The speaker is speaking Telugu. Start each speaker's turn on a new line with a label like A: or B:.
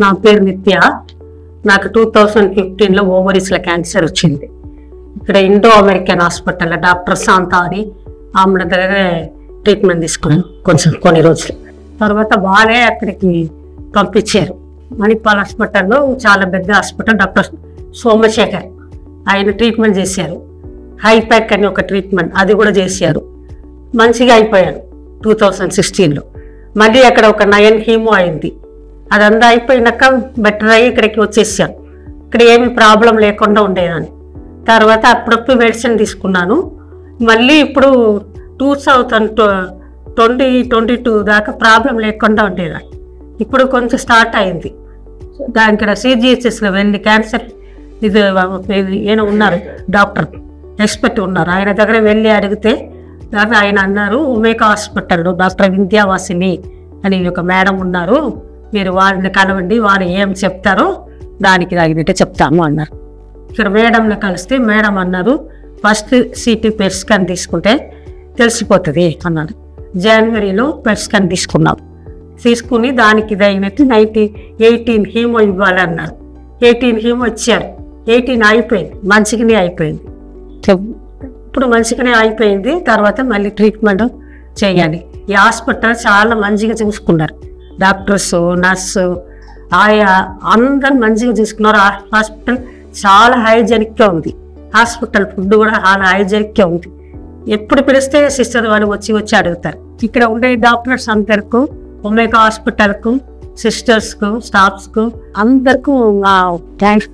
A: నా పేరు నిత్య. నాకు 2015లో ఓవరీస్లో క్యాన్సర్ వచ్చింది. ఇక్కడ ఇండో అమెరికన్ హాస్పిటల్లో డాక్టర్ శాంతా అని ఆమె దగ్గర ట్రీట్మెంట్ తీసుకున్నాను కొన్ని రోజులు. తర్వాత వాళ్ళే అక్కడికి పంపించారు. మణిపాల్ హాస్పిటల్లో చాలా పెద్ద హాస్పిటల్, డాక్టర్ సోమశేఖర్ ఆయన ట్రీట్మెంట్ చేశారు. హైపాక్ అని ఒక ట్రీట్మెంట్ అది కూడా చేశారు. మంచిగా అయిపోయాను 2016లో. మళ్ళీ అక్కడ ఒక 9 హీమో అయింది. అదంతా అయిపోయినాక బెటర్ అయ్యి ఇక్కడికి వచ్చేసాను. ఇక్కడ ఏమి ప్రాబ్లం లేకుండా ఉండేదాన్ని. తర్వాత అప్పుడప్పుడు మెడిసిన్ తీసుకున్నాను. మళ్ళీ ఇప్పుడు 2022 దాకా ప్రాబ్లం లేకుండా ఉండేదాన్ని. ఇప్పుడు కొంచెం స్టార్ట్ అయింది. ఇక్కడ CGHSలో వెళ్ళి క్యాన్సర్ ఇది ఈయన ఉన్నారు, డాక్టర్ ఎక్స్పర్ట్ ఉన్నారు, ఆయన దగ్గర వెళ్ళి అడిగితే ఆయన అన్నారు, ఉమేకా హాస్పిటల్లో డాక్టర్ వింధ్యావాసిని అని ఒక మేడం ఉన్నారు, మీరు వారిని కలవండి, వారు ఏం చెప్తారో దానికి తగినట్టే చెప్తాము అన్నారు. ఇక్కడ మేడంని కలిస్తే మేడం అన్నారు, ఫస్ట్ CT PET స్కాన్ తీసుకుంటే తెలిసిపోతుంది అన్నారు. జనవరిలో PET స్కాన్ తీసుకుని దానికి తగినట్టు 18 హీమో ఇవ్వాలన్నారు. 18 హీమో ఇచ్చారు. 18 అయిపోయింది, మంచిగానే అయిపోయింది. ఇప్పుడు మంచిగానే అయిపోయింది. తర్వాత మళ్ళీ ట్రీట్మెంట్ చేయాలి. ఈ హాస్పిటల్ చాలా మంచిగా చూసుకున్నారు. డాక్టర్స్, నర్సు, ఆయా అందరు మంచిగా చూసుకున్నారు. హాస్పిటల్ చాలా హైజెనిక్గా ఉంది. హాస్పిటల్ ఫుడ్ కూడా చాలా హైజెనిక్గా ఉంది. ఎప్పుడు పిలిస్తే సిస్టర్ వాళ్ళు వచ్చి అడుగుతారు. ఇక్కడ ఉండే డాక్టర్స్ అందరికీ, ఉమేకా హాస్పిటల్కు, సిస్టర్స్కు, స్టాఫ్స్కు అందరికీ థ్యాంక్స్.